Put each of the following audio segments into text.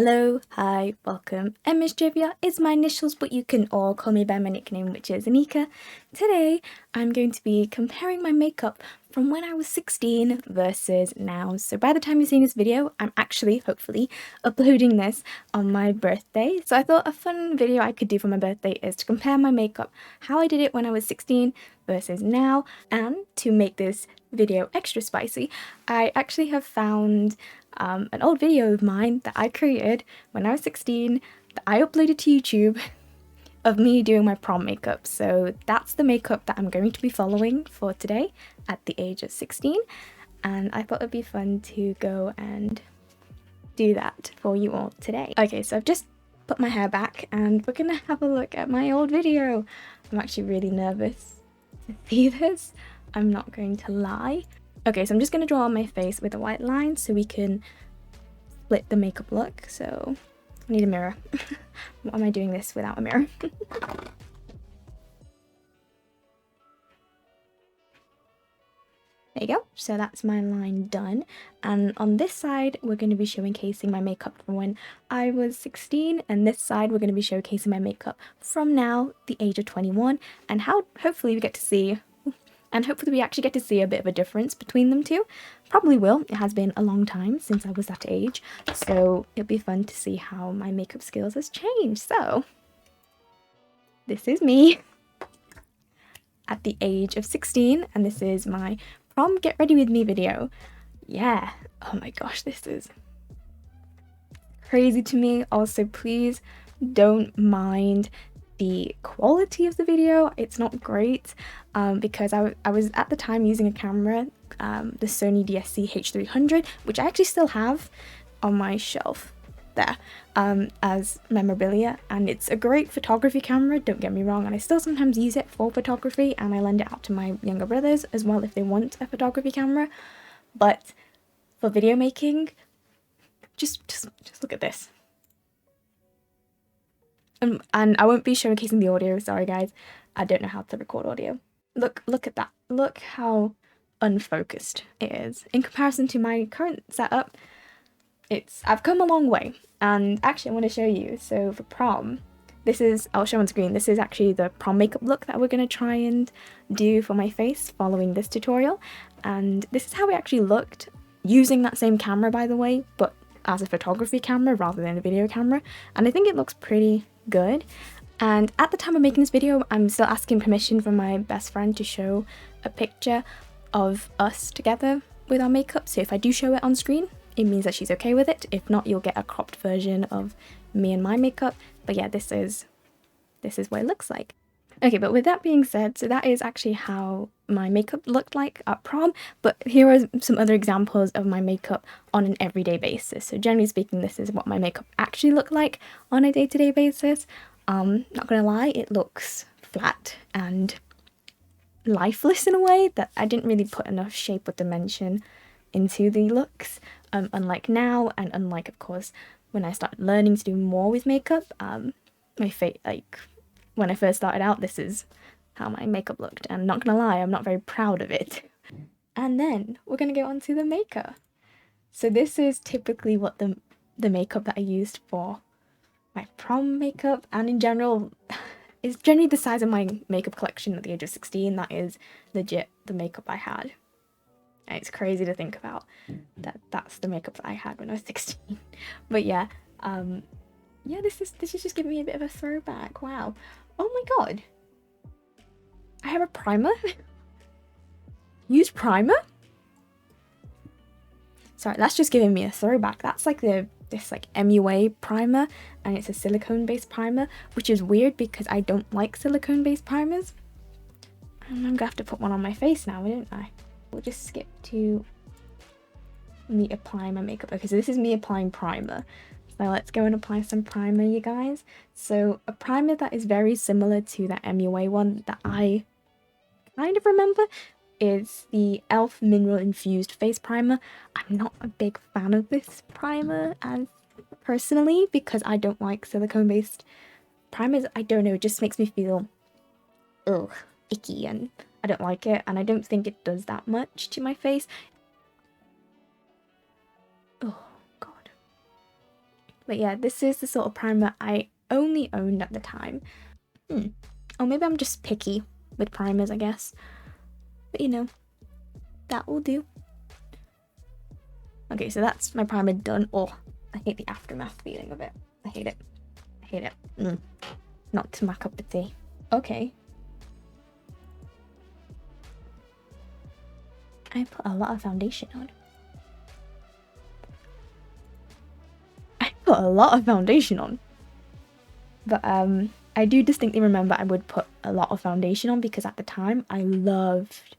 Hello, hi, welcome. Trivia is my initials, but you can all call me by my nickname, which is Anika. Today, I'm going to be comparing my makeup from when I was 16 versus now. So by the time you're seeing this video, I'm actually, hopefully, uploading this on my birthday. So I thought a fun video I could do for my birthday is to compare my makeup, how I did it when I was 16 versus now. And to make this video extra spicy, I actually have found an old video of mine that I created when I was 16 that I uploaded to YouTube of me doing my prom makeup. So that's the makeup that I'm going to be following for today at the age of 16, and I thought it'd be fun to go and do that for you all today. Okay, so I've just put my hair back and we're gonna have a look at my old video. I'm actually really nervous to see this, I'm not going to lie. Okay, so I'm just going to draw on my face with a white line so we can split the makeup look. So I need a mirror. Why am I doing this without a mirror? There you go. So that's my line done. And on this side, we're going to be showcasing my makeup from when I was 16. And this side, we're going to be showcasing my makeup from now, the age of 21. And how hopefully we get to see... And hopefully we actually get to see a bit of a difference between them two. Probably will. It has been a long time since I was that age. So it'll be fun to see how my makeup skills has changed. So this is me at the age of 16. And this is my prom get ready with me video. Yeah. Oh my gosh, this is crazy to me. Also, please don't mind the quality of the video. It's not great because I was at the time using a camera, the Sony DSC-H300, which I actually still have on my shelf there as memorabilia, and it's a great photography camera, don't get me wrong, and I still sometimes use it for photography, and I lend it out to my younger brothers as well if they want a photography camera. But for video making, just look at this. And I won't be showcasing the audio, sorry guys, I don't know how to record audio. Look at that, look how unfocused it is. In comparison to my current setup, I've come a long way. And actually I want to show you, so for prom, I'll show on screen, this is actually the prom makeup look that we're going to try and do for my face following this tutorial. And this is how it actually looked, using that same camera by the way, but as a photography camera rather than a video camera. And I think it looks pretty good. And at the time of making this video, I'm still asking permission from my best friend to show a picture of us together with our makeup. So if I do show it on screen, it means that she's okay with it. If not, you'll get a cropped version of me and my makeup. But yeah, this is what it looks like. Okay, but with that being said, so that is actually how my makeup looked like at prom, but here are some other examples of my makeup on an everyday basis. So generally speaking, this is what my makeup actually looked like on a day-to-day basis. Not gonna lie, it looks flat and lifeless in a way that I didn't really put enough shape or dimension into the looks, unlike now, and unlike, of course, when I started learning to do more with makeup. My face, like, when I first started out, this is how my makeup looked, and not gonna lie, I'm not very proud of it. And then we're gonna go on to the makeup. So this is typically what the makeup that I used for my prom makeup, and in general, is generally the size of my makeup collection at the age of 16. That is legit the makeup I had. And it's crazy to think about that that's the makeup that I had when I was 16. But yeah, yeah, this is just giving me a bit of a throwback. Wow. Oh my god. I have a primer? Use primer? Sorry, that's just giving me a throwback. That's like this MUA primer, and it's a silicone-based primer, which is weird because I don't like silicone-based primers. And I'm gonna have to put one on my face now, don't I? We'll just skip to me applying my makeup. Okay, so this is me applying primer. So let's go and apply some primer, you guys. So a primer that is very similar to that MUA one that I kind of remember is the e.l.f. Mineral Infused Face Primer. I'm not a big fan of this primer as personally because I don't like silicone-based primers. I don't know, it just makes me feel icky, and I don't like it, and I don't think it does that much to my face. Oh god. But yeah, this is the sort of primer I only owned at the time. Or maybe I'm just picky with primers, I guess. But you know, that will do. Okay, so that's my primer done. Oh, I hate the aftermath feeling of it. I hate it. I hate it. Not my cup of tea. Okay. I put a lot of foundation on. But I do distinctly remember I would put a lot of foundation on because at the time I loved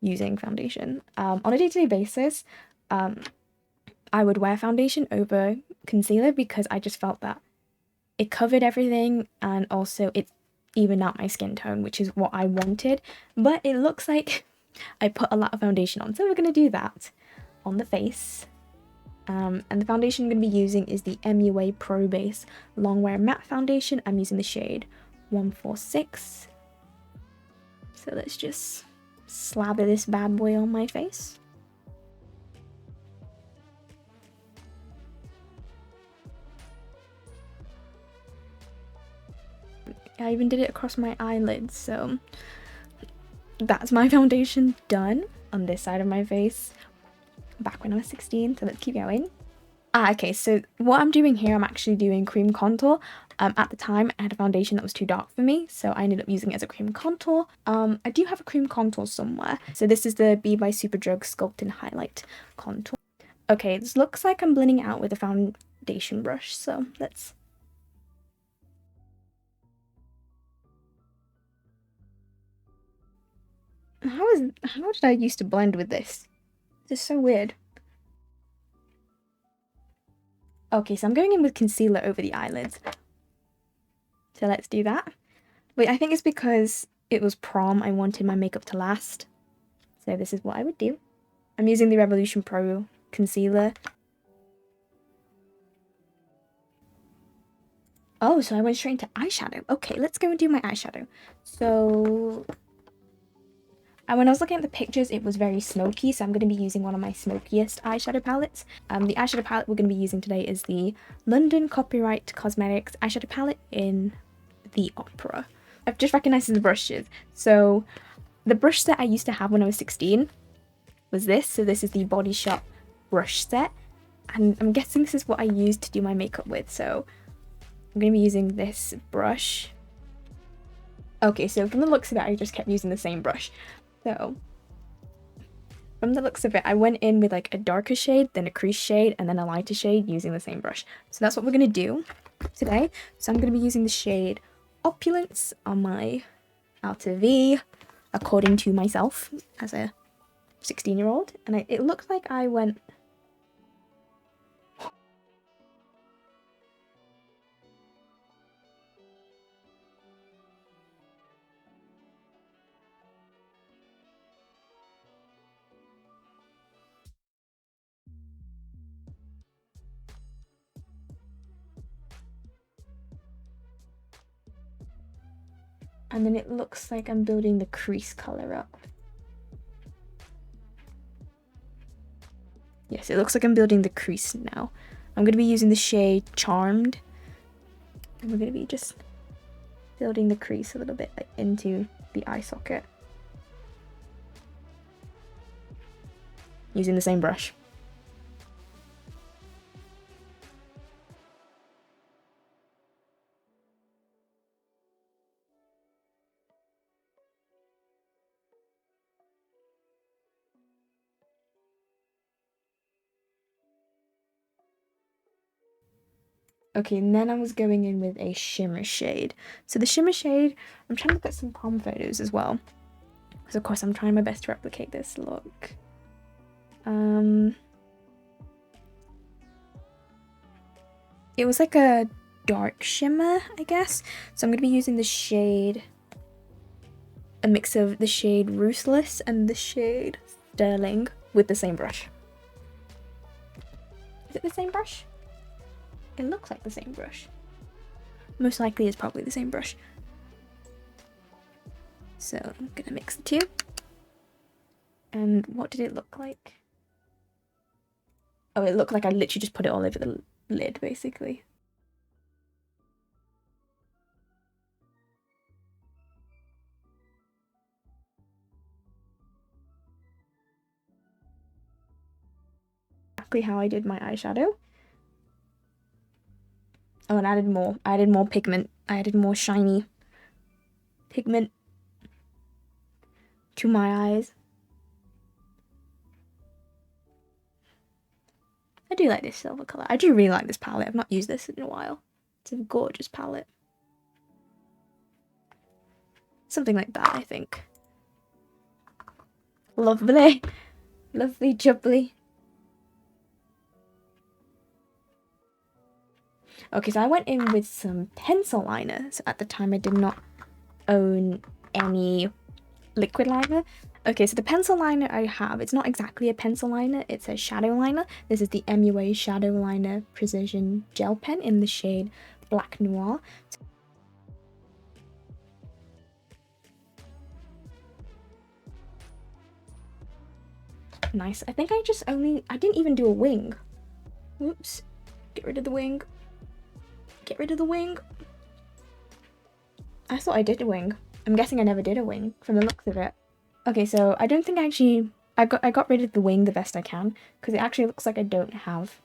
using foundation. On a day-to-day basis, I would wear foundation over concealer because I just felt that it covered everything and also it evened out my skin tone, which is what I wanted. But it looks like I put a lot of foundation on, so we're going to do that on the face. And the foundation I'm going to be using is the MUA Pro Base Longwear Matte Foundation. I'm using the shade 146. So let's just slather this bad boy on my face. I even did it across my eyelids, so that's my foundation done on this side of my face back when I was 16. So let's keep going. Okay, so what I'm doing here, I'm actually doing cream contour. At the time I had a foundation that was too dark for me, so I ended up using it as a cream contour. I do have a cream contour somewhere. So this is the Be by Superdrug Sculpt and Highlight Contour. Okay, this looks like I'm blending it out with a foundation brush, so let's... How did I used to blend with this? This is so weird. Okay, so I'm going in with concealer over the eyelids. So let's do that. Wait, I think it's because it was prom, I wanted my makeup to last. So this is what I would do. I'm using the Revolution Pro concealer. Oh, so I went straight into eyeshadow. Okay, let's go and do my eyeshadow. So... when I was looking at the pictures, it was very smoky, so I'm going to be using one of my smokiest eyeshadow palettes. The eyeshadow palette we're going to be using today is the London Copyright Cosmetics eyeshadow palette in the Opera. I've just recognised the brushes. So the brush set I used to have when I was 16 was this. So this is the Body Shop brush set. And I'm guessing this is what I used to do my makeup with. So I'm going to be using this brush. Okay, so from the looks of it, I just kept using the same brush. So, from the looks of it, I went in with like a darker shade, then a crease shade, and then a lighter shade using the same brush. So that's what we're going to do today. So I'm going to be using the shade Opulence on my outer V, according to myself as a 16-year-old. And it looked like I went... And then it looks like I'm building the crease color up. Yes, it looks like I'm building the crease now. I'm going to be using the shade Charmed. And we're going to be just building the crease a little bit like into the eye socket. Using the same brush. Okay, and then I was going in with a shimmer shade. So the shimmer shade, I'm trying to get some Prom photos as well. Because of course I'm trying my best to replicate this look. It was like a dark shimmer, I guess. So I'm going to be using the shade, a mix of the shade Ruthless and the shade Sterling with the same brush. Is it the same brush? It looks like the same brush. Most likely it's probably the same brush. So I'm gonna mix the two. And what did it look like? Oh, it looked like I literally just put it all over the lid, basically. Exactly how I did my eyeshadow. Oh, and I added more. I added more pigment. I added more shiny pigment to my eyes. I do like this silver colour. I do really like this palette. I've not used this in a while. It's a gorgeous palette. Something like that, I think. Lovely. Lovely jubbly. Okay, so I went in with some pencil liner. So at the time I did not own any liquid liner. Okay, so the pencil liner I have, it's not exactly a pencil liner, it's a shadow liner. This is the MUA Shadow Liner Precision Gel Pen in the shade Black Noir. Nice. I think I didn't even do a wing. Whoops. Get rid of the wing. Get rid of the wing. I thought I did a wing. I'm guessing I never did a wing from the looks of it. Okay, so I don't think I got rid of the wing the best I can, because it actually looks like I don't have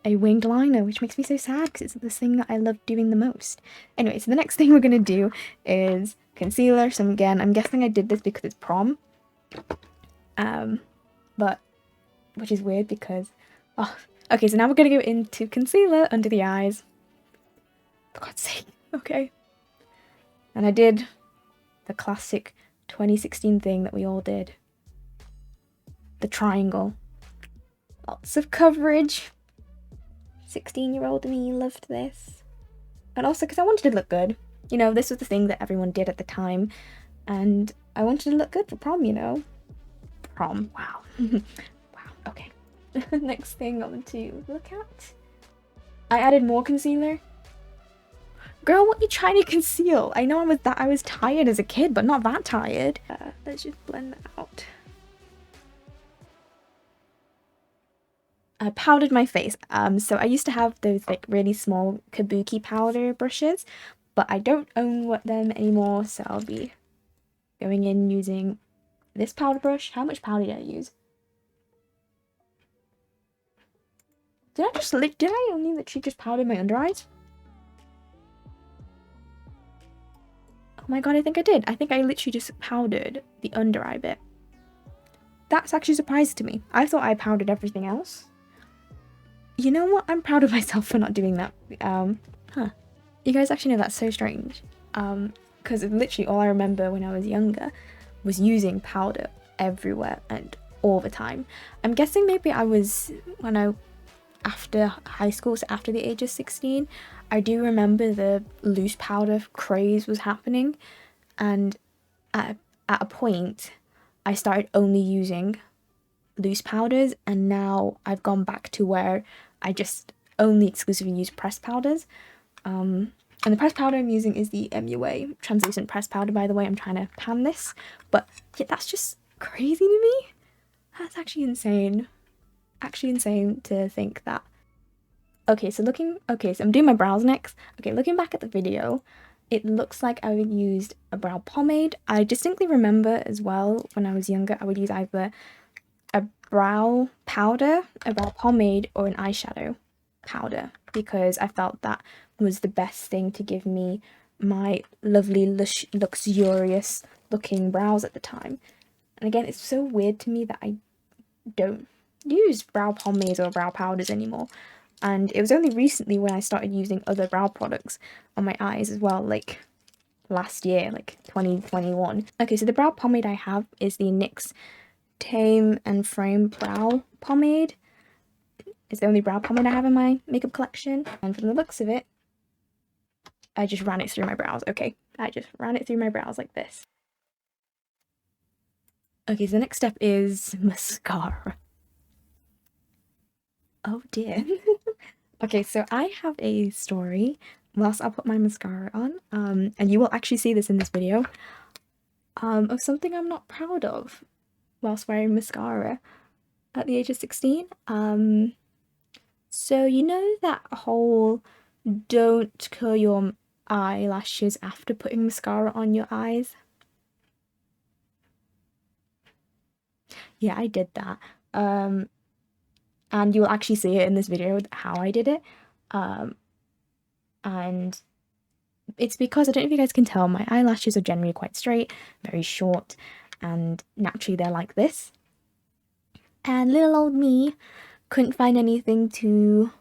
a winged liner, which makes me so sad because it's the thing that I love doing the most. Anyway, so the next thing we're gonna do is concealer. So again, I'm guessing I did this because it's prom. But which is weird because okay, so now we're gonna go into concealer under the eyes. For God's sake, okay. And I did the classic 2016 thing that we all did. The triangle. Lots of coverage. 16-year-old me loved this. And also because I wanted to look good. You know, this was the thing that everyone did at the time. And I wanted to look good for prom, you know. Prom, wow. Wow, okay. Next thing I want to look at. I added more concealer. Girl, what are you trying to conceal? I know I was tired as a kid, but not that tired. Let's just blend that out. I powdered my face. So I used to have those like really small kabuki powder brushes, but I don't own them anymore, so I'll be going in using this powder brush. How much powder did I use? Did I only literally just powder my under eyes? Oh my god, I think I did. I think I literally just powdered the under eye bit. That's actually a surprise to me. I thought I powdered everything else. You know what? I'm proud of myself for not doing that. You guys actually know that's so strange. Because literally all I remember when I was younger was using powder everywhere and all the time. I'm guessing maybe after high school, so after the age of 16, I do remember the loose powder craze was happening, and at a point I started only using loose powders, and now I've gone back to where I just only exclusively use pressed powders. And the pressed powder I'm using is the MUA translucent pressed powder, by the way. I'm trying to pan this, but yeah, that's just crazy to me. That's actually insane. Actually insane to think that. Okay, so I'm doing my brows next. Okay, looking back at the video, it looks like I would used a brow pomade. I distinctly remember as well when I was younger, I would use either a brow powder, a brow pomade, or an eyeshadow powder, because I felt that was the best thing to give me my lovely luxurious looking brows at the time. And again, it's so weird to me that I don't use brow pomades or brow powders anymore. And it was only recently when I started using other brow products on my eyes as well, like last year, like 2021. Okay, so the brow pomade I have is the NYX Tame and Frame Brow Pomade. It's the only brow pomade I have in my makeup collection. And from the looks of it, I just ran it through my brows. Okay, I just ran it through my brows like this. Okay, so the next step is mascara. Oh dear. Okay, so I have a story whilst I'll put my mascara on, and you will actually see this in this video, of something I'm not proud of whilst wearing mascara at the age of 16. So you know that whole don't curl your eyelashes after putting mascara on your eyes? Yeah, I did that. And you'll actually see it in this video how I did it. And it's because, I don't know if you guys can tell, my eyelashes are generally quite straight, very short, and naturally they're like this. And little old me couldn't find anything to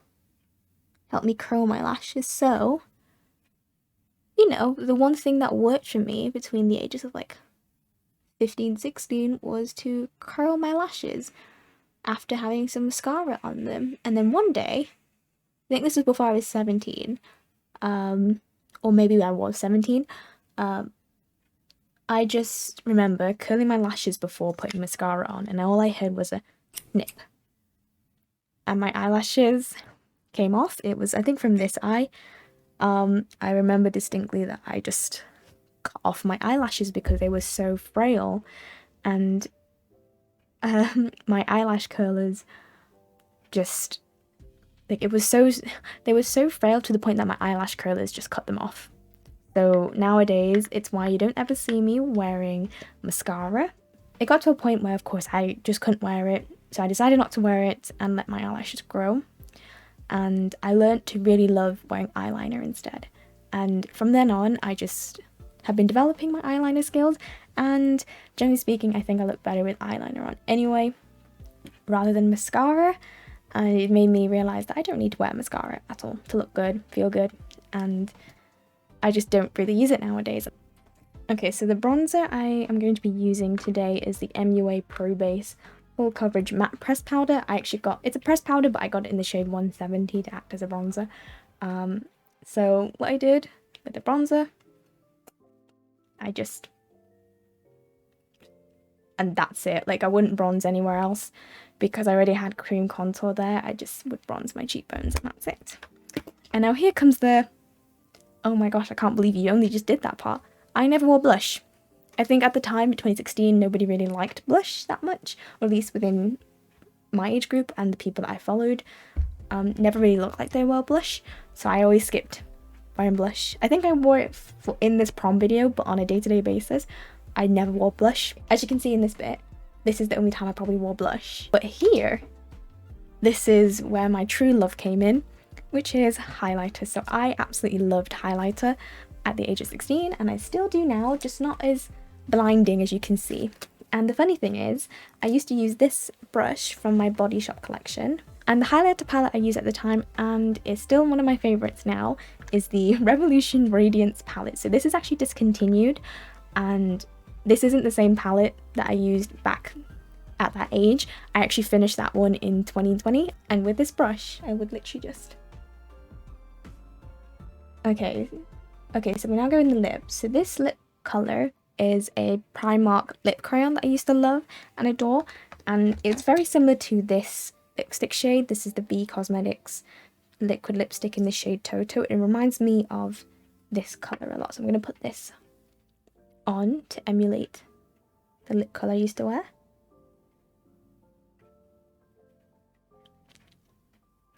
help me curl my lashes, so, you know, the one thing that worked for me between the ages of like 15, 16 was to curl my lashes after having some mascara on them. And then one day, I think this was before I was 17, or maybe I was 17, I just remember curling my lashes before putting mascara on, and all I heard was a snip. And my eyelashes came off. It was, I think, from this eye. I remember distinctly that I just cut off my eyelashes because they were so frail, and my eyelash curlers just, like, they were so frail to the point that my eyelash curlers just cut them off. So nowadays, it's why you don't ever see me wearing mascara. It got to a point where, of course, I just couldn't wear it, so I decided not to wear it and let my eyelashes grow. And I learned to really love wearing eyeliner instead. And from then on, I just have been developing my eyeliner skills, and generally speaking, I think I look better with eyeliner on anyway, rather than mascara. And it made me realise that I don't need to wear mascara at all to look good, feel good, and I just don't really use it nowadays. Okay, so the bronzer I am going to be using today is the MUA Pro Base Full Coverage Matte Pressed Powder. It's a pressed powder, but I got it in the shade 170 to act as a bronzer. So what I did with the bronzer, and that's it. Like, I wouldn't bronze anywhere else because I already had cream contour there. I just would bronze my cheekbones and that's it. And now here comes the, oh my gosh, I can't believe you only just did that part. I never wore blush. I think at the time, 2016, nobody really liked blush that much, or at least within my age group and the people that I followed. Never really looked like they wore blush, so I always skipped wearing blush. I think I wore it in this prom video, but on a day-to-day basis, I never wore blush. As you can see in this bit, this is the only time I probably wore blush. But here, this is where my true love came in, which is highlighter. So I absolutely loved highlighter at the age of 16, and I still do now, just not as blinding as you can see. And the funny thing is, I used to use this brush from my Body Shop collection, and the highlighter palette I used at the time, and is still one of my favorites now, is the Revolution Radiance palette. So this is actually discontinued, and this isn't the same palette that I used back at that age. I actually finished that one in 2020, and with this brush, I would literally just... Okay, so we now go in the lips. So this lip color is a Primark lip crayon that I used to love and adore, and it's very similar to this lipstick shade. This is the B Cosmetics liquid lipstick in the shade Toto. It reminds me of this color a lot, so I'm going to put this on to emulate the lip color I used to wear.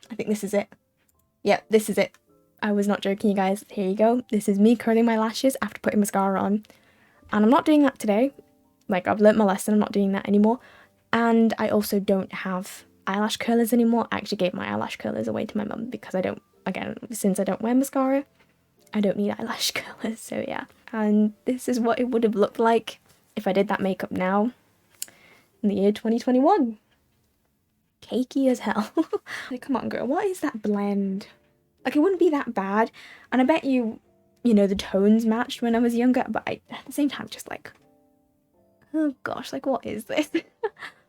I think this is it. Yep, this is it. I was not joking, you guys. Here you go. This is me curling my lashes after putting mascara on. And I'm not doing that today. Like, I've learnt my lesson, I'm not doing that anymore. And I also don't have eyelash curlers anymore. I actually gave my eyelash curlers away to my mum because I don't, again, since I don't wear mascara, I don't need eyelash curlers, so yeah. And this is what it would have looked like if I did that makeup now in the year 2021. Cakey as hell. Like, come on, girl, what is that blend? Like, it wouldn't be that bad, and I bet you know, the tones matched when I was younger, but at the same time, just like, oh gosh, like, what is this?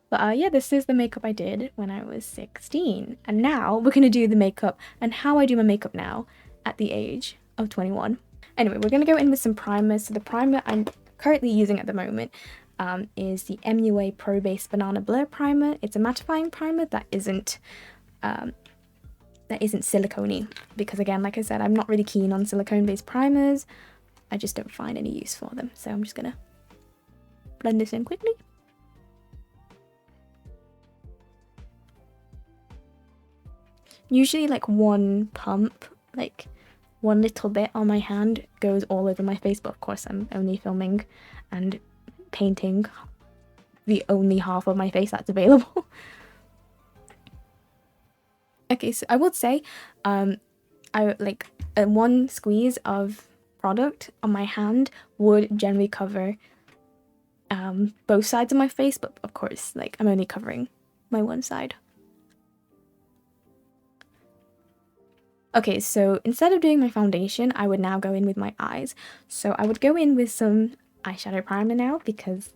But yeah, this is the makeup I did when I was 16. And now we're gonna do the makeup and how I do my makeup now at the age of 21. Anyway, we're gonna go in with some primers. So the primer I'm currently using at the moment is the MUA Pro Base Banana Blur Primer. It's a mattifying primer that isn't silicone-y, because again, like I said, I'm not really keen on silicone-based primers. I just don't find any use for them. So I'm just gonna blend this in quickly. usually like one pump, like one little bit on my hand goes all over my face, but of course I'm only filming and painting the only half of my face that's available. Okay, so I would say I like one squeeze of product on my hand would generally cover both sides of my face, but of course like I'm only covering my one side. Okay, so instead of doing my foundation, I would now go in with my eyes. So I would go in with some eyeshadow primer now, because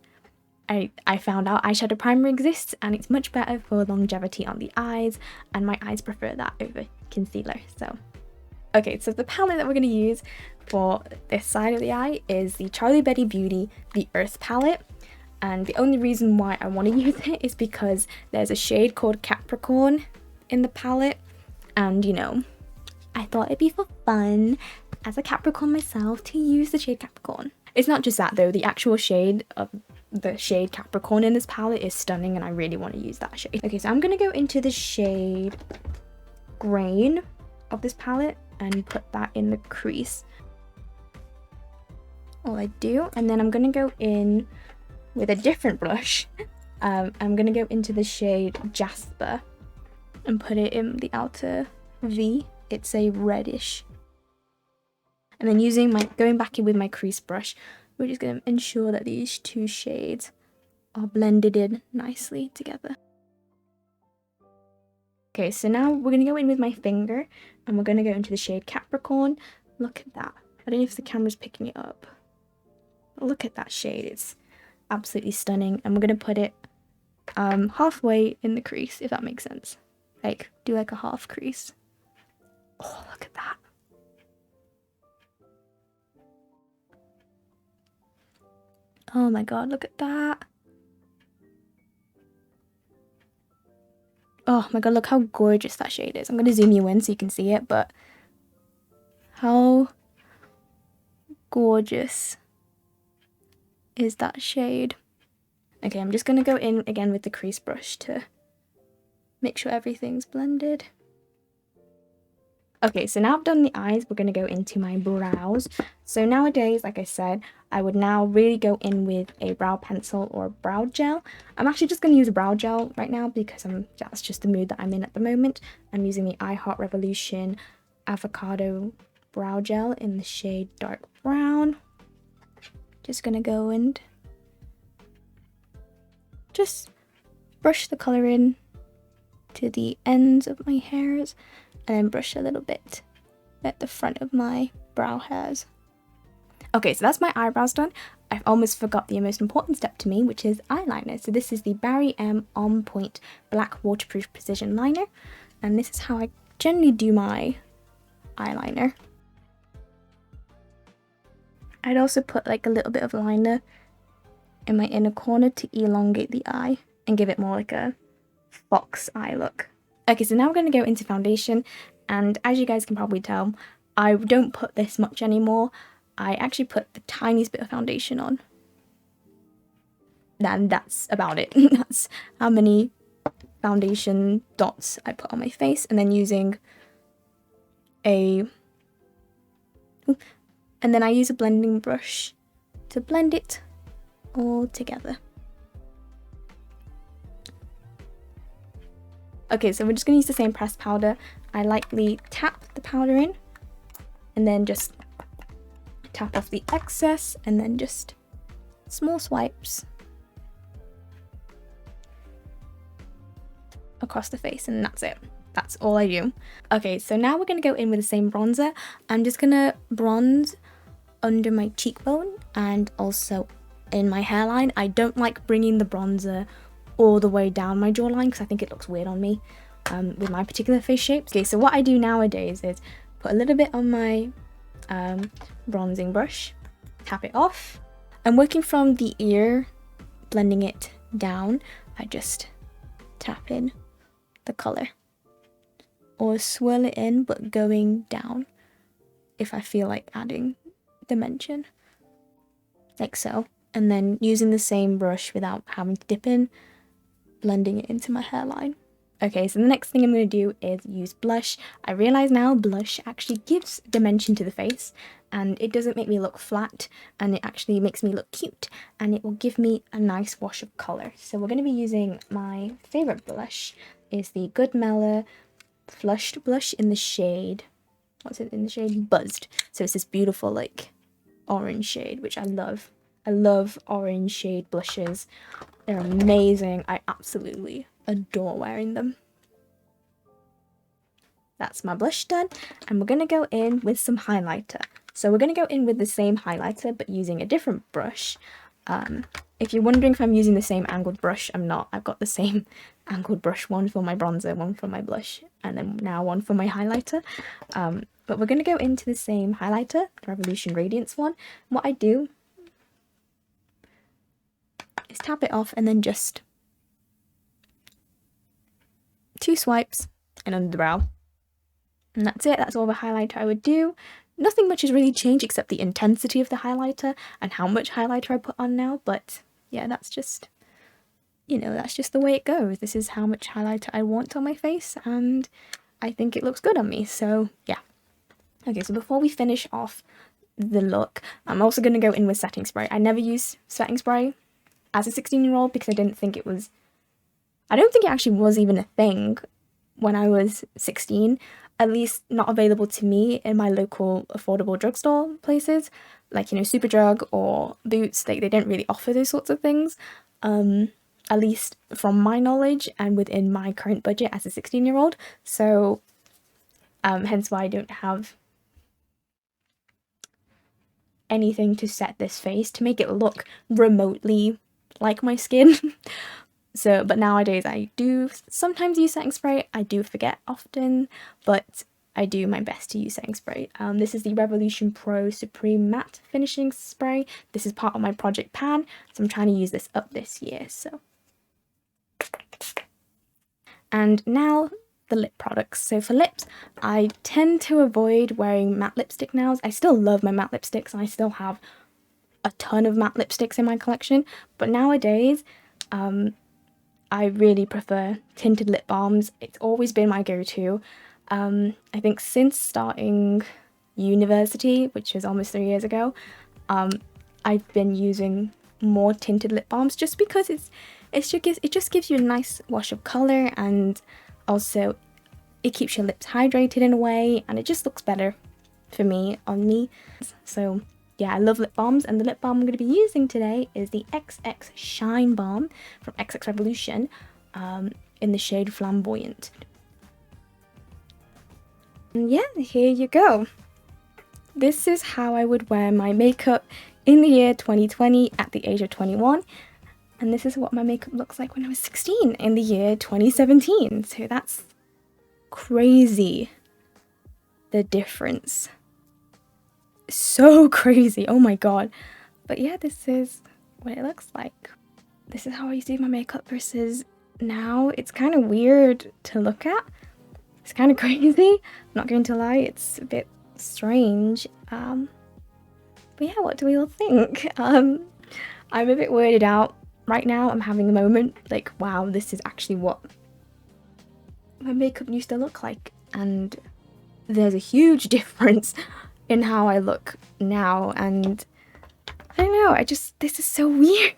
I found out eyeshadow primer exists and it's much better for longevity on the eyes, and my eyes prefer that over concealer. So okay, so the palette that we're going to use for this side of the eye is the Charlie Betty Beauty The Earth palette. And the only reason why I want to use it is because there's a shade called Capricorn in the palette, and you know, I thought it'd be for fun as a Capricorn myself to use the shade Capricorn. It's not just that though, the actual shade of the shade Capricorn in this palette is stunning, and I really want to use that shade. Okay, so I'm going to go into the shade Grain of this palette and put that in the crease. All I do, and then I'm going to go in with a different brush. I'm going to go into the shade Jasper and put it in the outer V. It's a reddish. And then going back in with my crease brush, we're just going to ensure that these two shades are blended in nicely together. Okay, so now we're going to go in with my finger and we're going to go into the shade Capricorn. Look at that. I don't know if the camera's picking it up. But look at that shade. It's absolutely stunning. And we're going to put it halfway in the crease, if that makes sense. Like, do like a half crease. Oh, look at that. Oh my god, look at that. Oh my god, look how gorgeous that shade is. I'm going to zoom you in so you can see it, but how gorgeous is that shade? Okay, I'm just going to go in again with the crease brush to make sure everything's blended. Okay, so now I've done the eyes, we're going to go into my brows. So nowadays, like I said, I would now really go in with a brow pencil or brow gel. I'm actually just going to use a brow gel right now because that's just the mood that I'm in at the moment. I'm using the I Heart Revolution Avocado Brow Gel in the shade Dark Brown. Just going to go and just brush the colour in to the ends of my hairs, and then brush a little bit at the front of my brow hairs. Okay, so that's my eyebrows done. I've almost forgot the most important step to me, which is eyeliner. So this is the Barry M On Point Black Waterproof Precision Liner, and this is how I generally do my eyeliner. I'd also put like a little bit of liner in my inner corner to elongate the eye and give it more like a fox eye look. Okay, so now we're going to go into foundation, and as you guys can probably tell, I don't put this much anymore. I actually put the tiniest bit of foundation on. And that's about it. That's how many foundation dots I put on my face, and then I use a blending brush to blend it all together. Okay, so we're just going to use the same pressed powder. I lightly tap the powder in, and then just tap off the excess, and then just small swipes across the face, and that's it. That's all I do. Okay, so now we're going to go in with the same bronzer. I'm just going to bronze under my cheekbone and also in my hairline. I don't like bringing the bronzer all the way down my jawline because I think it looks weird on me with my particular face shapes. Okay, so what I do nowadays is put a little bit on my bronzing brush, tap it off. I'm working from the ear, blending it down. I just tap in the colour or swirl it in, but going down if I feel like adding dimension, like so. And then using the same brush without having to dip in, blending it into my hairline. Okay, so the next thing I'm going to do is use blush. I realize now blush actually gives dimension to the face, and it doesn't make me look flat, and it actually makes me look cute, and it will give me a nice wash of colour. So we're going to be using my favourite blush, is the Good Mela Flushed Blush in the shade, what's it in the shade? Buzzed. So it's this beautiful like orange shade, which I love. I love orange shade blushes. They're amazing. I absolutely adore wearing them. That's my blush done, and we're going to go in with some highlighter. So we're going to go in with the same highlighter but using a different brush. If you're wondering if I'm using the same angled brush, I'm not. I've got the same angled brush, one for my bronzer, one for my blush, and then now one for my highlighter. But we're going to go into the same highlighter, Revolution Radiance one. What I do is tap it off and then just 2 swipes and under the brow. And that's it. That's all the highlighter I would do. Nothing much has really changed except the intensity of the highlighter and how much highlighter I put on now. But yeah, that's just, you know, that's just the way it goes. This is how much highlighter I want on my face, and I think it looks good on me. So yeah. Okay, so before we finish off the look, I'm also going to go in with setting spray. I never use setting spray as a 16-year-old because I didn't think it was, I don't think it actually was even a thing when I was 16, at least not available to me in my local affordable drugstore places, like, you know, Superdrug or Boots. They didn't really offer those sorts of things, at least from my knowledge and within my current budget as a 16-year-old. So hence why I don't have anything to set this face to make it look remotely like my skin. So, but nowadays I do sometimes use setting spray. I do forget often, but I do my best to use setting spray. This is the Revolution Pro Supreme Matte Finishing Spray. This is part of my Project Pan, so I'm trying to use this up this year. So, and now the lip products. So for lips, I tend to avoid wearing matte lipstick now. I still love my matte lipsticks, and I still have a ton of matte lipsticks in my collection, but nowadays I really prefer tinted lip balms. It's always been my go-to. I think since starting university, which was almost 3 years ago, I've been using more tinted lip balms just because it just gives you a nice wash of colour, and also it keeps your lips hydrated in a way, and it just looks better for me on me. So yeah, I love lip balms, and the lip balm I'm going to be using today is the XX Shine Balm from XX Revolution in the shade Flamboyant. And yeah, here you go. This is how I would wear my makeup in the year 2020 at the age of 21. And this is what my makeup looks like when I was 16 in the year 2017. So that's crazy, the difference. So crazy, oh my god. But yeah, this is what it looks like. This is how I used to do my makeup versus now. It's kind of weird to look at. It's kind of crazy, I'm not going to lie, it's a bit strange. But yeah, what do we all think? I'm a bit weirded out right now. I'm having a moment like, wow, this is actually what my makeup used to look like, and there's a huge difference in how I look now, and I don't know, this is so weird.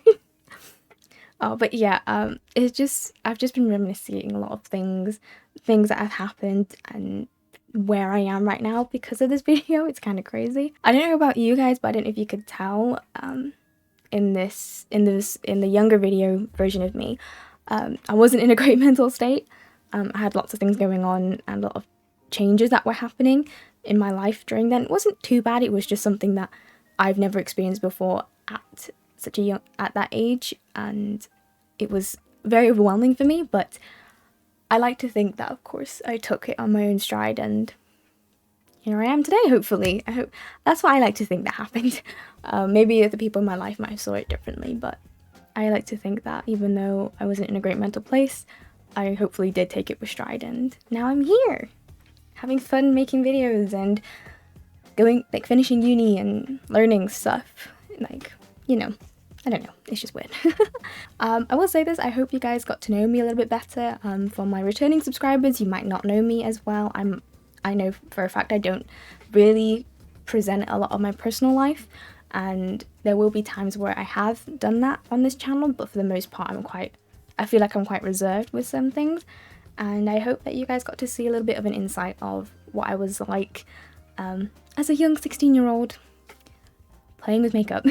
Oh, but yeah, I've just been reminiscing a lot of things that have happened and where I am right now because of this video. It's kind of crazy. I don't know about you guys, but I don't know if you could tell in the younger video version of me, I wasn't in a great mental state. I had lots of things going on and a lot of changes that were happening in my life during then. It wasn't too bad, it was just something that I've never experienced before at that age, and it was very overwhelming for me. But I like to think that, of course, I took it on my own stride, and here I am today, hopefully. I hope that's what I like to think that happened. Maybe other people in my life might have saw it differently, but I like to think that even though I wasn't in a great mental place, I hopefully did take it with stride, and now I'm here having fun making videos and finishing uni and learning stuff, like, you know, I don't know, it's just weird. I will say this, I hope you guys got to know me a little bit better. For my returning subscribers, you might not know me as well. I know for a fact I don't really present a lot of my personal life, and there will be times where I have done that on this channel, but for the most part I feel like I'm quite reserved with some things, and I hope that you guys got to see a little bit of an insight of what I was like as a young 16-year-old playing with makeup.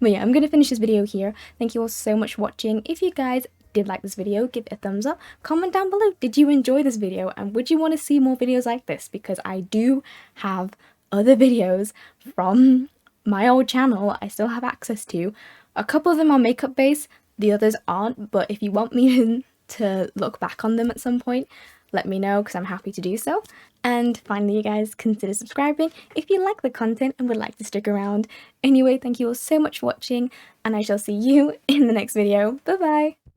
But yeah, I'm gonna finish this video here. Thank you all so much for watching. If you guys did like this video, give it a thumbs up. Comment down below, did you enjoy this video and would you want to see more videos like this? Because I do have other videos from my old channel I still have access to. A couple of them are makeup based, the others aren't, but if you want me to look back on them at some point, let me know because I'm happy to do so. And finally, you guys, consider subscribing if you like the content and would like to stick around. Anyway, thank you all so much for watching, and I shall see you in the next video. Bye bye!